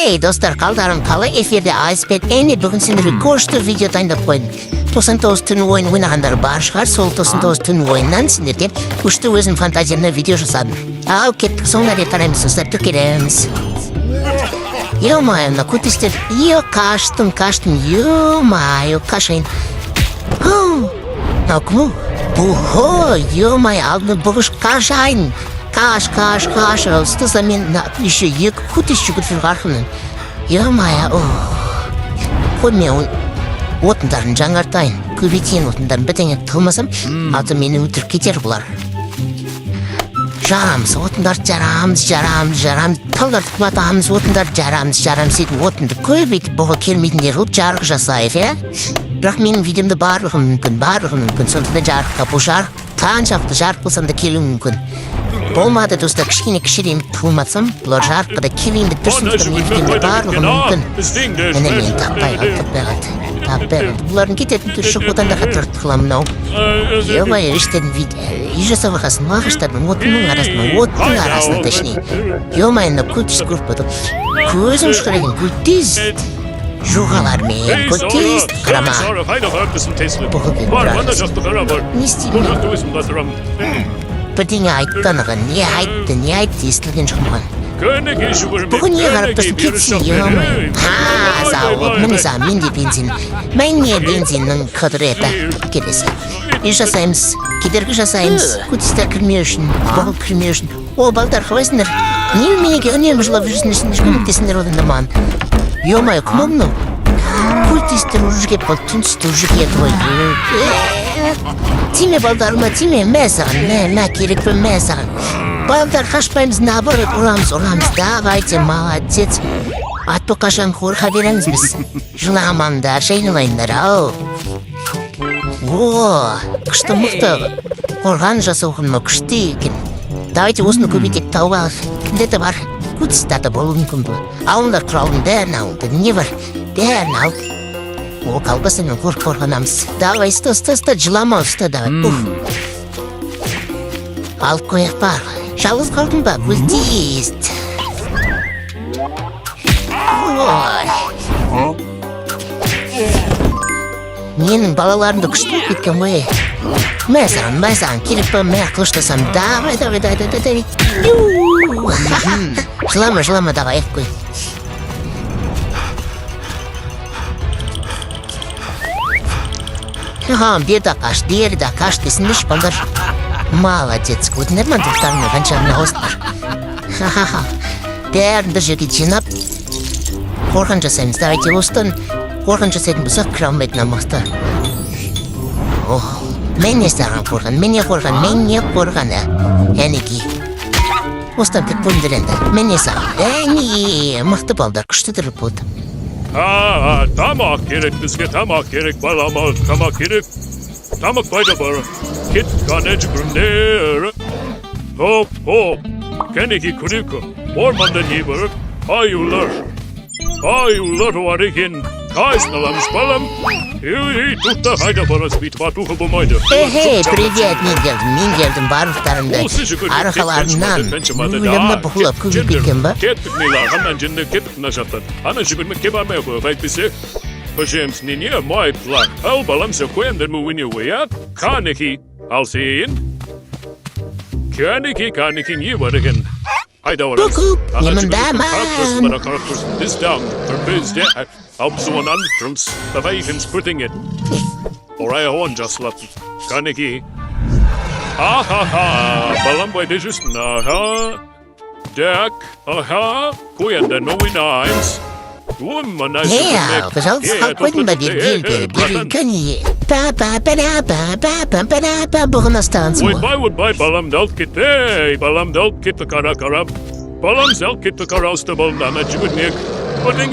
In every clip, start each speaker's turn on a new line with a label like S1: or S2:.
S1: Эй, достар, қалдарым қалы эфирде айспен әне бүгін сендерге көшті видео дайындап қойдым. 99 түн ойын ойнағандар бар шығар, сол 99 түн ойыннан сендерге күшті өзім фантазияны видео жасадым. Ал кеттік, соңына рет қараймыз, достар, кетеміз. Ё-моё, мына көтестер, қаштым, ё-моё, қашайын. Нақлу, бұғы, ё-моё, алдын бұғыш қашайын. Қаш, ұстыза мен еще екі көтес жүгіріп арқымын. Ё-моё, қой мен отындарын жаңартайын, көбейтейін отындарын бітіңе тылмасам, аты мені өтіріп кетер бұлар. Жарамыз, отындар жарамыз, талдарды құлатамыз, отындар жарамыз, сөйтіп отынды көбейтіп бұғы келмейтіндер ұлт жарық жасайық, бірақ менің видеомды барлығы мүмкін, сондықта жарыққа бұл жарық, қаншақты жарық болсам да келу мүмкін. Болмады, достар, кішкене тылматсам, бұлар жарыққа да келейінді тұрсындықтар видеомды барлығы мүмкін. Міне мен таппай қалды. Бұлардың кететін түрі жоқ, одан да қатырды қылам мынау. Ё-моё, іштен үй жасап ақасын, ағыштардың оттың арасына точнее. Ё-моё, көтіз көріп бадым. Көзім шықыреген көтіз. Жоғалар мен, көтіз қарама. Бұғы бен бірақ. Не істеймін? Бірдеңе айттанығын, не айтты, естілген жоқмаған. Бұғы не қарап тұрсын кетсін, ё-моё. Зауыт, міне саған, менде бензин. Мәне бензиннің қыдыреті келесі. Жасаймыз, кедергі жасаймыз, көтістер кірме үшін, бұғы кірме үшін. О, балдар, қылайсыңдар, не менеге үнемі жылап жүрсіңдер, көмектесіңдер одан да маған. Ё-моё, кім мұны? Көтістер ұжы кеп бұл, түнсісті ұжы кеп ғой. Тиме балдарыма, тиме, мә саған, мә керек бір мә саған. Балдар, қашпаймыз, наоборот, ұрамыз, давайте, молодец. Атпы қашан қорқа береміз біз. Жыламаңдар, жайнылайындар, ау. О, күшті мұқты. Қорған жасауғынма күшті екен. Давайте осыны көбейтек тауып алып. Кімдеті бар? Көтістаты болу мүмкін бұл. Ауындар құралдың бәрін алды. Не бар? Бәрін алып. О, қалбасымен қорғанамыз. Давай, сто, жылама ұста, давай. Алып қояқ бар. Жалғыз қалдың ба? Бүлдейст. Менің балаларымды күшті кеткен ғой. Мә саған, келіп ба, мә қылыштасам. Давай. Жылама, давай, қой. Берді қаш, десіңдеш, балдар. Молодец, көтіндер мандықтарына қаншағына қостар. Бәрінді жерге жинап, қорған жасаймыз. Давайте остан қорған жасайтын бұсақ кіра алмайтын амақты. Мен не саған қорған, мен не қорған, әнеки. Остан тік бөліндер енді, мен не саған. Мықты балдар, күшті тұрып болды.
S2: Тамақ керек бізге, тамақ керек, балама, тамақ керек. Тамақ пайда бар, кет қане жүгірімдер. Хоп, кәнеки күрек, орманда не бар? Аюлар бар екен, қайсын аламыз балам. Тұқта қайда барас, бүйтіп атуға болмайды.
S1: Привет, мен келдім барлықтарымды арқаларынан өлімді бұқылап көбіп кеткен ба?
S2: Кеттік мейлі, ғаннан жынды кеттік мына жақтан. Ана жүгірмекке бармай қойып айтпесе. Пожемс, не мой план. Ал балам се қойымдар му өне ойат. Қанеки, ал сейін. Қанеки не бар екен. Айда орамыз.
S1: Неміндаман.
S2: This down, bizde. Abzuanan trums, bewegens puddingen. Oraya on just lap. Kaneki. Balam boy de just Dak. Koyanda no winains.
S1: Пожалуйста, спокойно бери, бұғына станцию.
S2: Ойбай, балам дал кетті қара. Балам зал кетті қарауысты болдана жүгірмек. Бұдың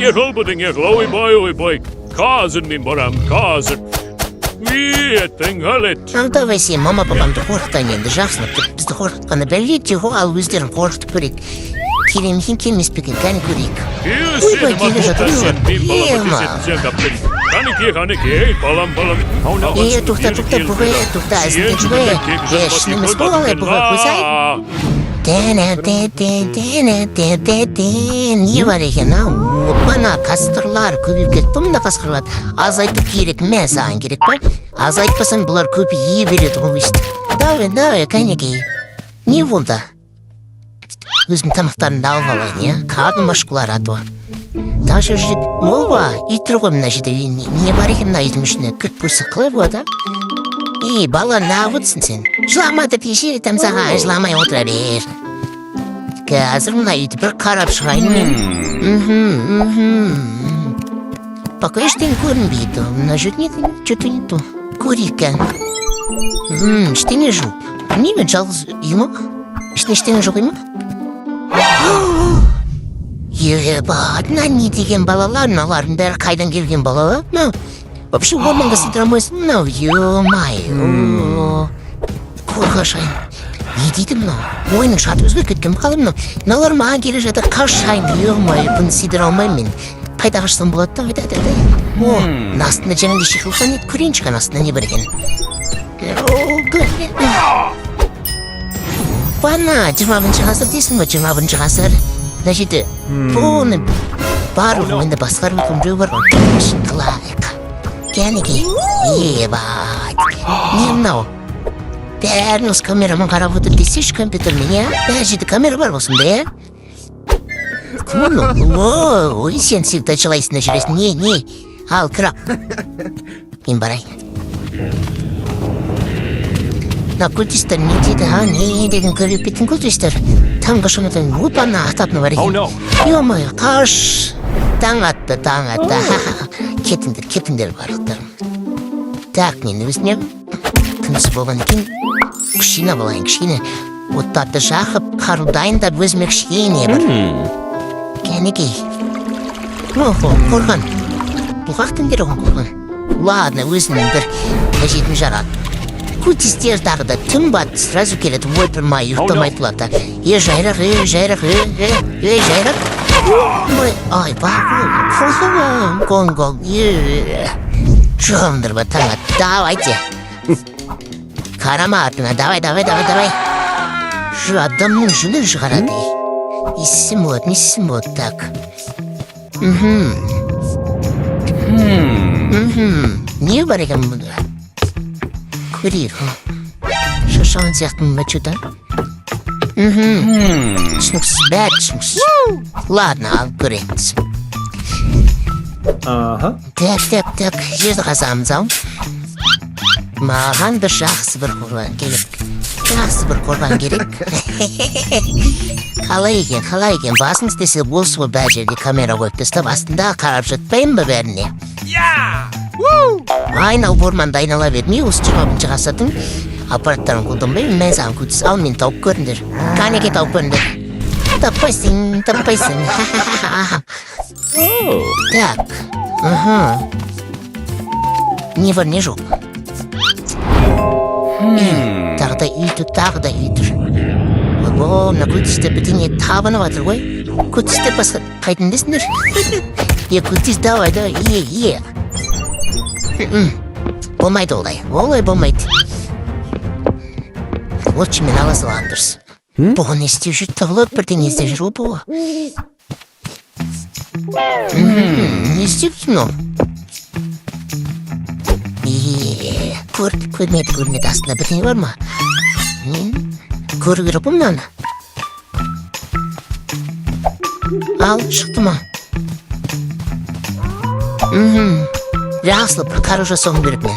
S2: ойбай. Қазір мен барам, қазір. Еттің ғалет.
S1: Давай сен, мама папамды қорқытан енді жақсынып тұр. Бізді қорқытқаны бәлетте ал өздерін қорқытып көрек. Келемейін келмес пекен, кәні көрейік. Ойбай, келе жатыр.
S2: Балам.
S1: Тоқта, бұғы, тоқта, әзінде жүгі. Шынымыз болғалай бұғы көзай. Не бар екен, опана, қасқырлар көбейіп кетті, мында қасқырлар. Азайтып керек, мә саған керек па? Азайтпасаң бұлар көбейе береді ғой өстіп. Давай, кәнекей. Не болды? Өзім тамақтарымды алып алайын, я? Қабым ашқылар атуа. Даже жүріп, оба, итір ғой мына жерде. Не бар екен мына үйдің ішіне? Кіріп көрсе қалай болады? Бала, нағыдсың сен? Жылама деп ешері тамсаға, жыламай отыра бер. Қазір мына үйді бір қарап шығайын мен. Пока ештен көрінбейді. Мына жерде что-то не то. Көрейік ән. Ештеңе жоқ. Немен жалғыз үй ма? Ештеңе жоқ үй ма? Ебать, не деген балалар, мыналардың бәрі қайдан келген балалар? Вообще орманға сыйдыра алмайсың мынау, ё-май. Қорқашайын. Не дейді мынау? Ойының шарты өзгеріп кеткен бақалы мынау. Мыналар маған келе жатыр, қашайын, ё-май, бұны сыйдыра алмаймын мен. Қайда қашсам болады да, айда. Астында жаңағыдай шиқылған еді, көрейін шыққан астында не бар екен. Бана, 20-шы ғасыр дейсің ба, 20-шы ғасыр. Мына жерде бұны бар енді басқарып өткен біреу бар ғой. Шықылайық. Кәнекей. Ебать. Не мынау? Бәрін осы камерамен қарап отыр десеш компьютермен, я? Бәр жерде камера бар болсын, бе? Ой, сен всегда жылайсың да жүресің. Не? Ал, кірап. Мен барайын. Күлтістер не дейді, не деген көріп беттің күлтістер. Таңғы шымыдың ұпана атапны бар екен. Ё-май, қаш. Таң атты. Кетіңдер барлықтарым. Так, мен өзіне күнісі болған екен. Кішкене болайын, кішкене. Оттарды жақып, қару дайындап өзіме кішкене бір. Кәнекей. Қорған. Бұлғақтың кері оған қорған. Ладно, өзінің бір әжетін жарады. Күлтістер тағы да түн бат, сразу келеді, ойпырмай, ұйықтамай тұлады. Жайрақ. Ай, бақыл, гон. Жоғымдыр ба, таң ат, давайте. Қарама артына, давай. Адамның жүні шығарады. Исім от, так. Не бар екен бұны? Көрейік. Шашауын сияқты мұнда чөта. Түсініксіз, бәр түсініксіз. Ладно, алып көрейікіз. Так, жерді қазамыз ау. Маған бір жақсы бір қорған керек. Қалай екен, басын істесе болсы ғой бәр жерде камера қойып тастап, астында қарап жатпайын ба бәріне? Айналып орманды айнала бермей, осы 20-шы ғасырдың аппараттарын қолданбай, мен саған күтіс, ал мен тауып көріндер. Қанеке тауып көріндер. Таппайсың. Так. Не бар, не жоқ. Тағы да үйдір. Мына күтістер бітіне табынып атыр ғой. Күтістер басқа қайтындесіңдер. Күтіс, давай, болмайды олай болмайды. Лучше мен ала салған дұрыс. Бұғы не істеу жүр, тұғылып бірден естеп жүр бұғы. Не істеп жүр? Көрмеді астында бірден бар ма? Көрі керек бұл мынаны. Ал, шықты ма? Жақсылы бір қару жасауым керек мен.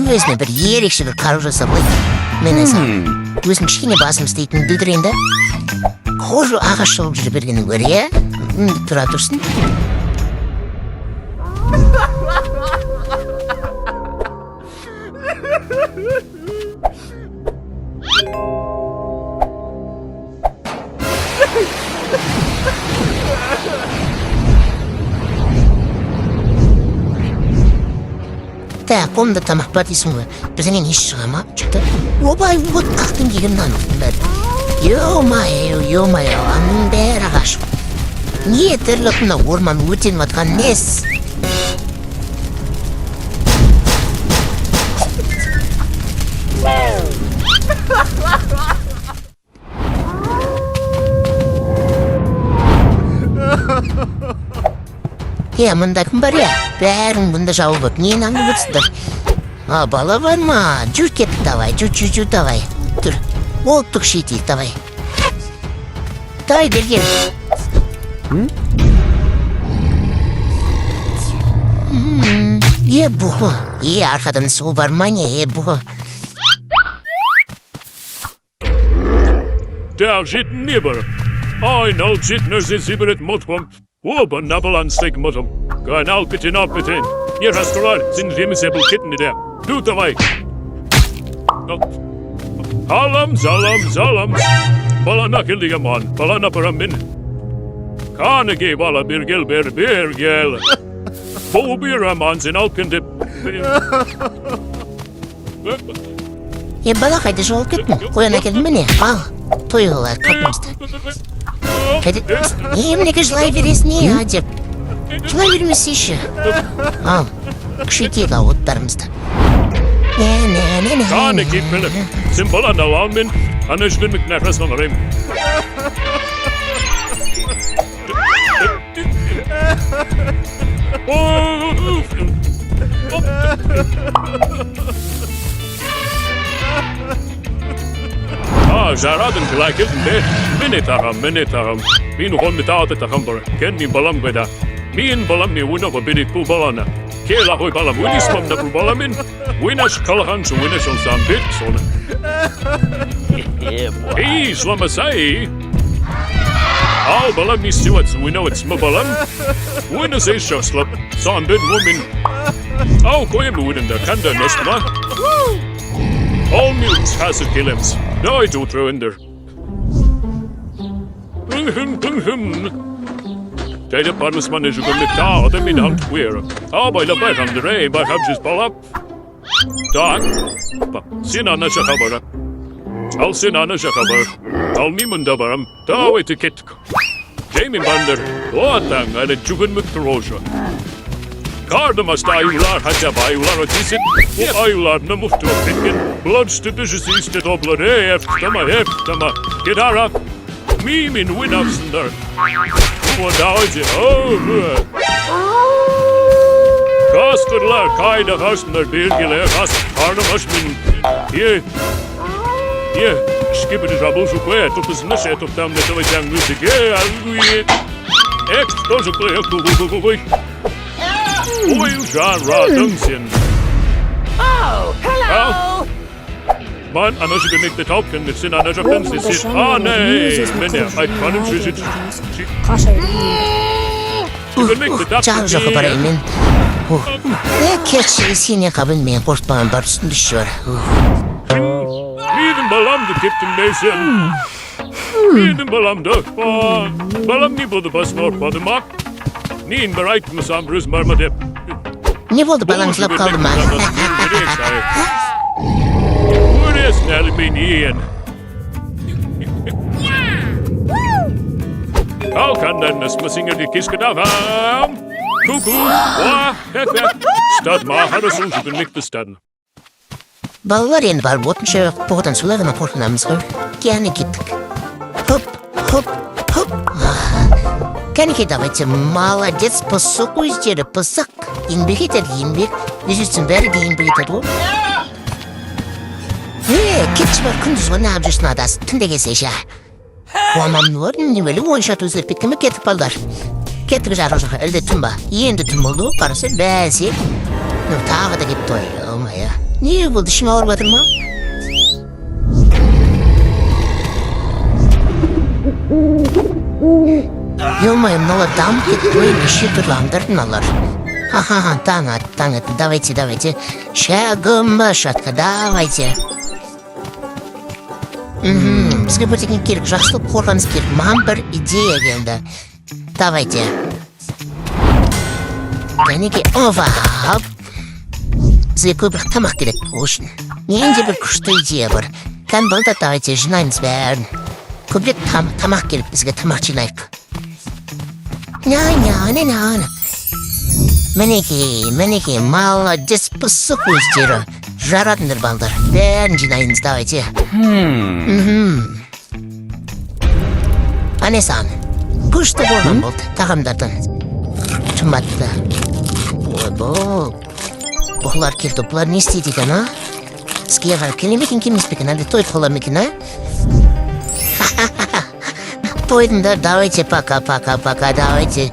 S1: Өзіме бір ерекше бір қару жасап олай. Мен айсам, өзім кішкене басым істейтін білдірейін да. Қожу ағаш шауып жүрі бергенің көрі, е? Тұра тұрсын. Так, қолымда тамақ бар дейсің ғой. Бірдеңен еш шыға ма? Чөкті. Обай, вот қақтың кеген мынаны бәрі. Ё-май, аның бәрі ағаш. Не тірлік мына орман өртеніп атқан нес? Мында кім бар бәрің бұнда жауып өт, нені аңып өтсіңдер? Бала бар ма? Жүр кеттік, давай, жүр, давай. Тұр, олттық шетейік, давай. Давай, берген. Бұғы. Арқадан су бар ма не, бұғы.
S2: Daar zit nibber. Nou zit er zibber het motwam. Oba nabbel aan steek motum. Ga nou pitin op pitin. Hier hast du al, sind rimmesebel kitten der. Doe dabei. Halam, zalam. Balana kildige man, balana paramin. Kanege bala birgel bergel. Bobira man zijn alkende.
S1: Bala kaydı жол кеттің, қойына келдің міне, ал, тойғылар көпімізді. Емнеге жылай бересін деп. Жылай бермесі еші. Ал, күшетейік ау оттарымызды.
S2: Kanege bilip, sen balana almin, anışkınlık nefes alırım. Zaradın gelijk de, minnetarım. Min hon met altijd tagamber, ken min balam beda. Min balam ni wuna ko binit pu balana. Kela hoy balam winis mam na pu balamin. Winas kalhan so winas on sam bit son. Hey, slama say. Al balam ni siwat, we know it's my balam. Winas is slap, sam bit woman. Au koyem wudenda kanda nasma. All mutants has it killings. No, I do throw in there. Tijdens parmisman is ook met taal, dat min hand weer. Bij de bij van de rij, bij hebben ze Balap. Dan, zin aan de chabar. Al zin aan de chabar. Al niemand dabaram, daar weet ik het. Jamie Bander, wat dan, en het jugen met de roze. Kardamaz ayular acaba ayular ötesi o ayular ne muhtemel tekin bloodstı düşüsü işte topları hep tamam gidara mimin winapsınlar bu dağcı Kaskırlar kayda kaçtılar bilgiler kas kardamaz min ye şkibiri jabuzu koya topuzunu şey toptam ne tavacağım müzik algıyı ek çocuklar yok bu genre Duncan.
S3: Oh, hello!
S2: Man, als ik niet de top kan, het zijn aan de fans zit. Nee, meneer, ik kan hem zitten.
S1: Çağıracak para emin. Keçi seni kabin mi korkmağın barısını düşüyor.
S2: Midem balam da tiptim neysen. Midem balam da. Balam ni bu da basmor badımak. Nin bereid mısam brüz marmadep.
S1: Ne oldu balancılap kaldı mı?
S2: Burası ne alüminyum? Kalkandan nasmasın de kiskadağım. Kuku, vah, hefe. Stad maharı sulcukun mikte stadın.
S1: Балалар енді барып отынша бұғыдан сулағына қорқынамыз ғой. Кәне кеттік. Хоп. Кәнеке давайте, молодец, пысық өздері, пысық. Еңбек етеді, еңбек. Дежетсін бәрі де еңбек етеді ғой. Кетші бар күндіз ғой, нағып жүрсін адасы, түнде келсе ша. Қуанамын бар, немелі ойыншат өзгеріп кеткен ме кетіп балдар. Кеттік жарғы жаққа, әлде түн ба. Енді түн болды, қарасы бәсе. Тағы да кетті ой, омай. Не болды, ішім ауырып жатыр ма? Ё-моё, мынау дамып кетті ғой, неше түрлі аңдар мыналар. Таң атты, давайте. Шагыма шатқа, давайте. Бізге бір деген керек, жақсылық қорғаныз керек. Маған бір идея келді. Давайте. Кәнеке, ова, бізге көбірек тамақ керек үшін. Енді бір күшті идея бар. Кән болды, давайте, жинаймыз бәрін. Көбірек тамақ керек, бізге тамақ жинайық. Ня. Мінеке, молодец, пысық өздері. Жарадыңдар балдар, бәрін жинайыңыз, давайте. Анесан, күшті болған болды, тағамдардан. қымбатты. Ой, бұлар келді, бұлар не істейді екен, а? Бізге қарап келе ме екен, келмес пе екен, әлде тойып қала ма екен, а? Тойдыңдар, давайте пока, давайте.